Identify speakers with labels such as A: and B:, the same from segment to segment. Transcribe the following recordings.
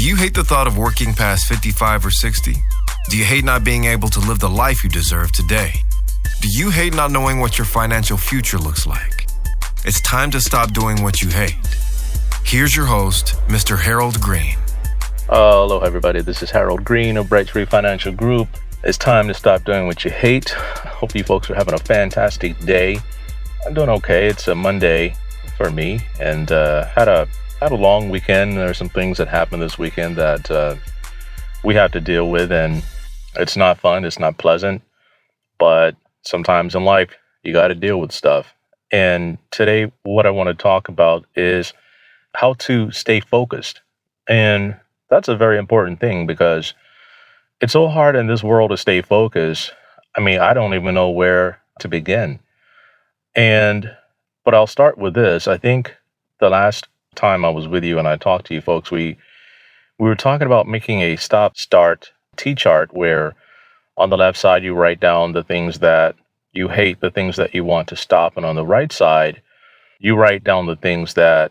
A: you hate the thought of working past 55 or 60? Do you hate not being able to live the life you deserve today? Do you hate not knowing what your financial future looks like? It's time to stop doing what you hate. Here's your host, Mr. Harold Green.
B: Hello, everybody. This is Harold Green of Bright Tree Financial Group. It's time to stop doing what you hate. Hope you folks are having a fantastic day. I'm doing okay. It's a Monday for me, and had a long weekend. There are some things that happened this weekend that we have to deal with, and it's not fun. It's not pleasant, but sometimes in life you got to deal with stuff. And today, what I want to talk about is how to stay focused, and that's a very important thing because it's so hard in this world to stay focused. I mean, I don't even know where to begin. But I'll start with this. I think the last time I was with you and I talked to you folks, we were talking about making a stop-start T-chart where on the left side you write down the things that you hate, the things that you want to stop, and on the right side you write down the things that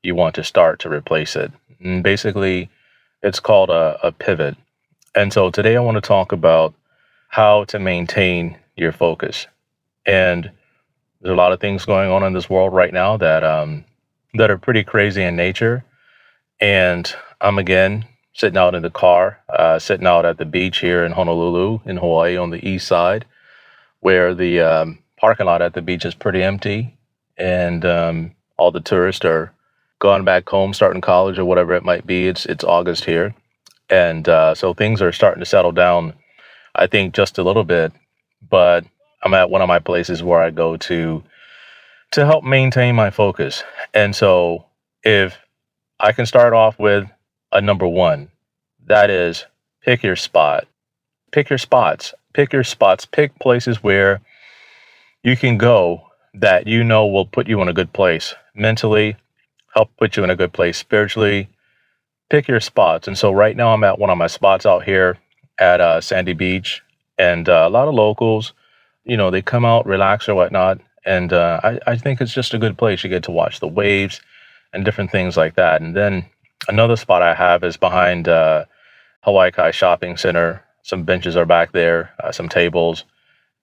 B: you want to start to replace it. And basically, it's called a pivot. And so today I want to talk about how to maintain your focus. And there's a lot of things going on in this world right now that are pretty crazy in nature. And I'm again sitting out in the car, sitting out at the beach here in Honolulu, in Hawaii, on the east side, where the parking lot at the beach is pretty empty, and all the tourists are gone back home, starting college or whatever it might be. It's August here, and so things are starting to settle down, I think, just a little bit. But I'm at one of my places where I go to help maintain my focus. And so if I can start off with a number one, that is pick your spot. Pick your spots. Pick your spots. Pick places where you can go that you know will put you in a good place mentally, help put you in a good place spiritually. Pick your spots. And so right now I'm at one of my spots out here at Sandy Beach, and a lot of locals, they come out, relax or whatnot. And I think it's just a good place. You get to watch the waves and different things like that. And then another spot I have is behind Hawaii Kai Shopping Center. Some benches are back there, some tables,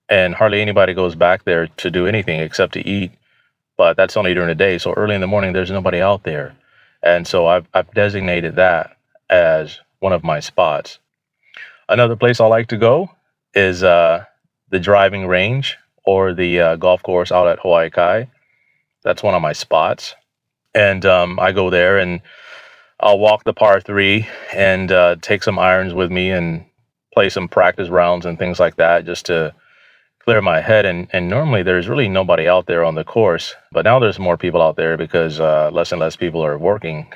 B: and hardly anybody goes back there to do anything except to eat. But that's only during the day. So early in the morning, there's nobody out there. And so I've designated that as one of my spots. Another place I like to go is the driving range or the golf course out at Hawaii Kai. That's one of my spots. And I go there and I'll walk the par 3 and take some irons with me and play some practice rounds and things like that just to clear my head. And normally there's really nobody out there on the course, but now there's more people out there because less and less people are working,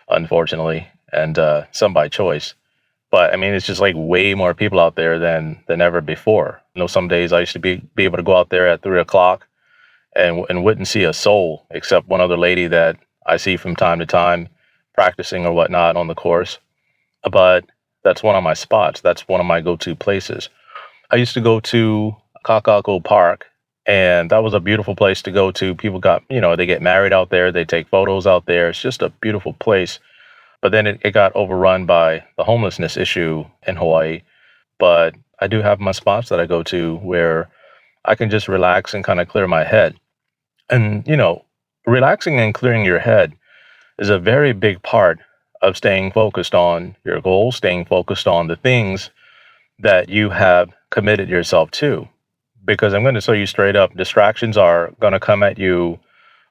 B: unfortunately, and some by choice. But I mean, it's just like way more people out there than ever before. Some days I used to be able to go out there at 3:00 and wouldn't see a soul except one other lady that I see from time to time practicing or whatnot on the course. But that's one of my spots. That's one of my go-to places. I used to go to Kakako Park, and that was a beautiful place to go to. People they get married out there. They take photos out there. It's just a beautiful place. But then it got overrun by the homelessness issue in Hawaii. But I do have my spots that I go to where I can just relax and kind of clear my head. And, relaxing and clearing your head is a very big part of staying focused on your goals, staying focused on the things that you have committed yourself to. Because I'm going to tell you straight up, distractions are going to come at you,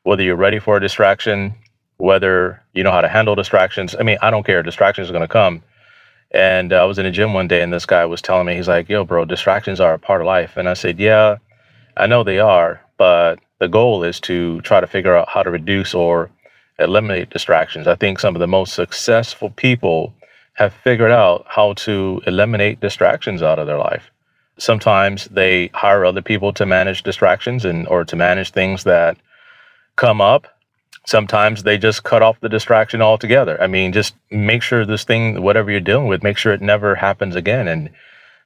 B: whether you're ready for a distraction, whether you know how to handle distractions. I mean, I don't care. Distractions are going to come. And I was in a gym one day and this guy was telling me, he's like, yo, bro, distractions are a part of life. And I said, yeah, I know they are, but the goal is to try to figure out how to reduce or eliminate distractions. I think some of the most successful people have figured out how to eliminate distractions out of their life. Sometimes they hire other people to manage distractions or to manage things that come up. Sometimes they just cut off the distraction altogether. I mean, just make sure this thing, whatever you're dealing with, make sure it never happens again. And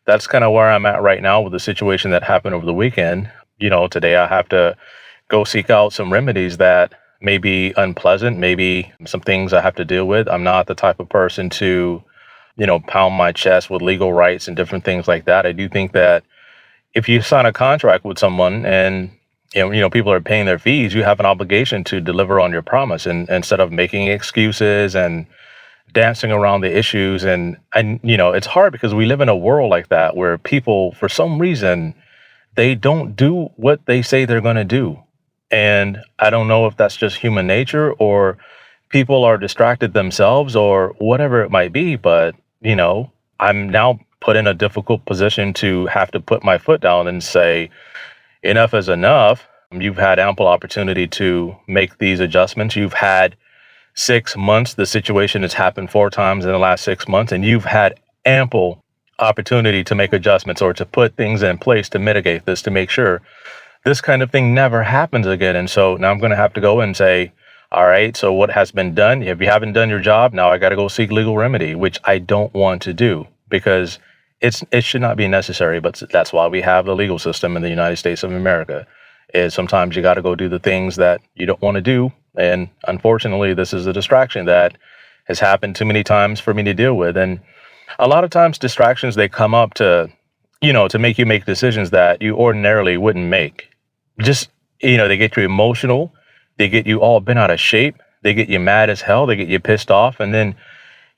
B: that's kind of where I'm at right now with the situation that happened over the weekend. Today I have to go seek out some remedies that may be unpleasant, maybe some things I have to deal with. I'm not the type of person to, pound my chest with legal rights and different things like that. I do think that if you sign a contract with someone and people are paying their fees, you have an obligation to deliver on your promise, and instead of making excuses and dancing around the issues. And it's hard because we live in a world like that where people, for some reason, they don't do what they say they're going to do. And I don't know if that's just human nature or people are distracted themselves or whatever it might be. But, I'm now put in a difficult position to have to put my foot down and say, enough is enough. You've had ample opportunity to make these adjustments. You've had 6 months. The situation has happened 4 times in the last 6 months, and you've had ample opportunity to make adjustments or to put things in place to mitigate this, to make sure this kind of thing never happens again. And so now I'm going to have to go and say, all right, so what has been done? If you haven't done your job, now I got to go seek legal remedy, which I don't want to do because it should not be necessary. But that's why we have the legal system in the United States of America. Is sometimes you got to go do the things that you don't want to do. And unfortunately, this is a distraction that has happened too many times for me to deal with. And a lot of times distractions, they come up to make you make decisions that you ordinarily wouldn't make. Just, they get you emotional. They get you all bent out of shape. They get you mad as hell. They get you pissed off. And then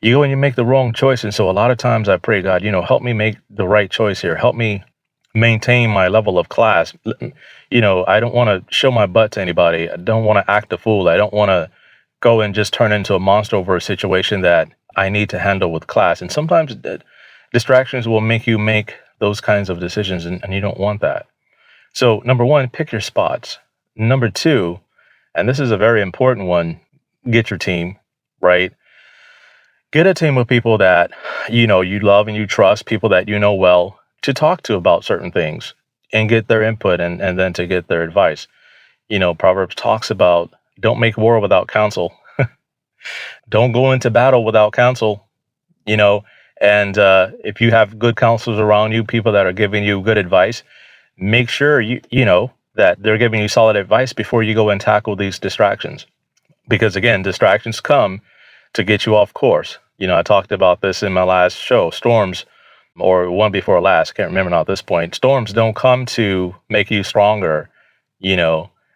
B: you go and you make the wrong choice. And so a lot of times I pray, God, help me make the right choice here. Help me maintain my level of class. I don't want to show my butt to anybody. I don't want to act a fool. I don't want to go and just turn into a monster over a situation that I need to handle with class. And sometimes distractions will make you make those kinds of decisions, and you don't want that. So number 1, pick your spots. Number 2, and this is a very important one, get your team, right? Get a team of people that, you love and you trust, people that you know well, to talk to about certain things and get their input and then to get their advice. Proverbs talks about don't make war without counsel. Don't go into battle without counsel, and if you have good counselors around you, people that are giving you good advice, make sure that they're giving you solid advice before you go and tackle these distractions. Because again, distractions come to get you off course. I talked about this in my last show, storms, or one before last, can't remember now at this point. Storms don't come to make you stronger.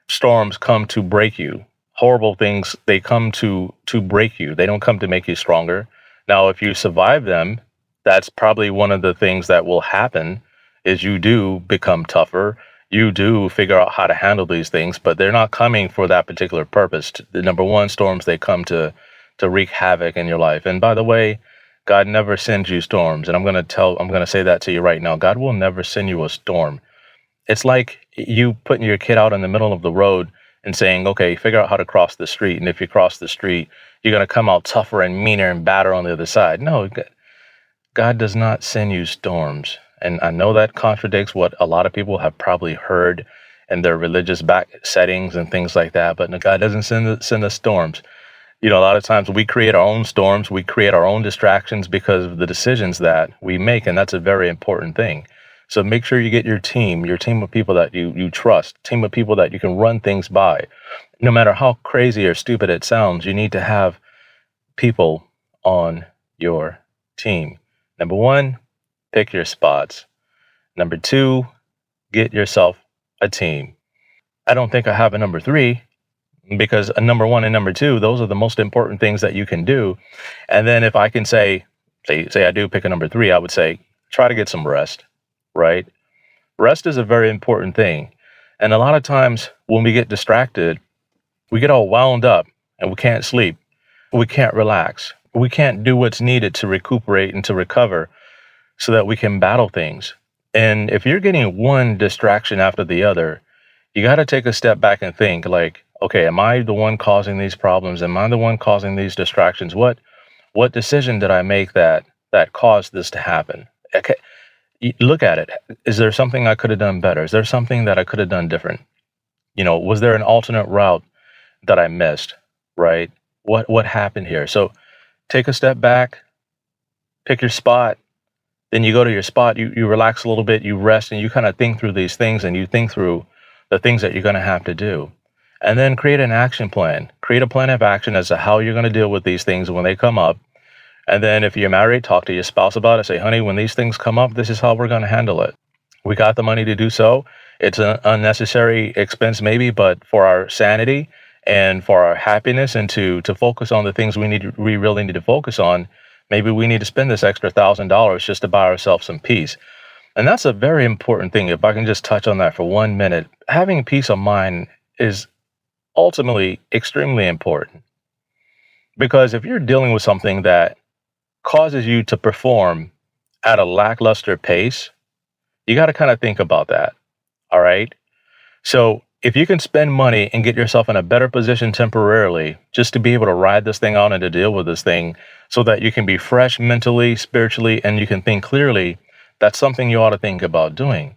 B: Storms come to break you. Horrible things, they come to break you. They don't come to make you stronger. Now, if you survive them, that's probably one of the things that will happen is you do become tougher. You do figure out how to handle these things, but they're not coming for that particular purpose. The number 1, storms, they come to wreak havoc in your life. And by the way, God never sends you storms. And I'm going to say that to you right now. God will never send you a storm. It's like you putting your kid out in the middle of the road and saying, okay, figure out how to cross the street. And if you cross the street, you're going to come out tougher and meaner and badder on the other side. No, God does not send you storms. And I know that contradicts what a lot of people have probably heard in their religious back settings and things like that. But no, God doesn't send us storms. A lot of times we create our own storms. We create our own distractions because of the decisions that we make. And that's a very important thing. So make sure you get your team of people that you trust, team of people that you can run things by. No matter how crazy or stupid it sounds, you need to have people on your team. Number 1, pick your spots. Number 2, get yourself a team. I don't think I have a number 3 because a number 1 and number 2, those are the most important things that you can do. And then if I can say I do pick a number 3, I would say try to get some rest. Right? Rest is a very important thing. And a lot of times when we get distracted, we get all wound up and we can't sleep. We can't relax. We can't do what's needed to recuperate and to recover so that we can battle things. And if you're getting one distraction after the other, you got to take a step back and think like, okay, am I the one causing these problems? Am I the one causing these distractions? What decision did I make that caused this to happen? Okay. Look at it. Is there something I could have done better? Is there something that I could have done different? Was there an alternate route that I missed? Right? What happened here? So take a step back, pick your spot. Then you go to your spot, you relax a little bit, you rest, and you kind of think through these things, and you think through the things that you're going to have to do. and then create an action plan. Create a plan of action as to how you're going to deal with these things when they come up. And then if you're married, talk to your spouse about it. Say, honey, when these things come up, this is how we're going to handle it. We got the money to do so. It's an unnecessary expense maybe, but for our sanity and for our happiness and to focus on the things we really need to focus on, maybe we need to spend this extra $1,000 just to buy ourselves some peace. And that's a very important thing. If I can just touch on that for 1 minute, having peace of mind is ultimately extremely important. Because if you're dealing with something that causes you to perform at a lackluster pace, you got to kind of think about that. All right. So if you can spend money and get yourself in a better position temporarily just to be able to ride this thing out and to deal with this thing so that you can be fresh mentally, spiritually, and you can think clearly, that's something you ought to think about doing.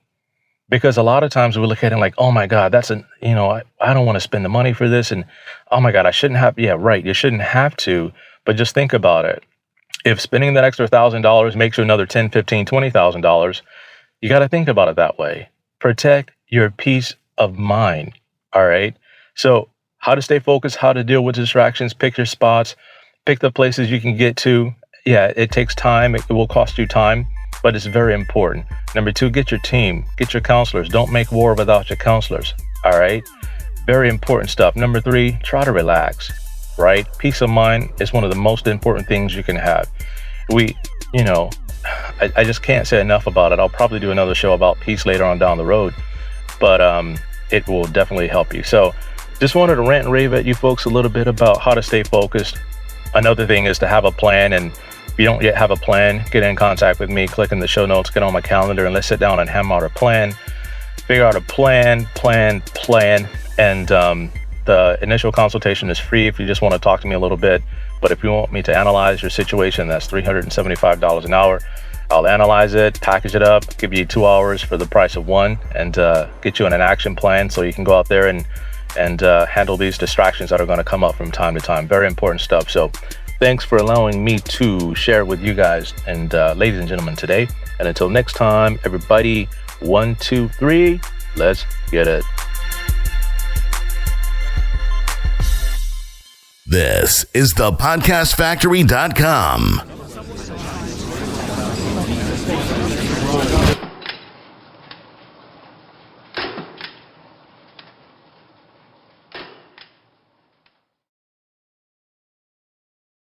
B: Because a lot of times we look at it like, oh my God, I don't want to spend the money for this. And oh my God, I shouldn't have. Yeah, right. You shouldn't have to, but just think about it. If spending that extra $1,000 makes you another $10,000, $15,000, $20,000, you got to think about it that way. Protect your peace of mind. All right. So how to stay focused, how to deal with distractions, pick your spots, pick the places you can get to. Yeah, it takes time. It will cost you time, but it's very important. Number 2, get your team, get your counselors. Don't make war without your counselors. All right. Very important stuff. Number 3, try to relax, right? Peace of mind is one of the most important things you can have. I just can't say enough about it. I'll probably do another show about peace later on down the road, but it will definitely help you. So just wanted to rant and rave at you folks a little bit about how to stay focused. Another thing is to have a plan. And if you don't yet have a plan, get in contact with me, click in the show notes, get on my calendar, and let's sit down and hammer out a plan, figure out a plan. And the initial consultation is free if you just want to talk to me a little bit. But if you want me to analyze your situation, that's $375 an hour. I'll analyze it, package it up, give you 2 hours for the price of 1, and get you on an action plan so you can go out there and handle these distractions that are going to come up from time to time. Very important stuff. So thanks for allowing me to share with you guys and ladies and gentlemen today. And until next time, everybody, 1, 2, 3, let's get it.
C: This is thepodcastfactory.com.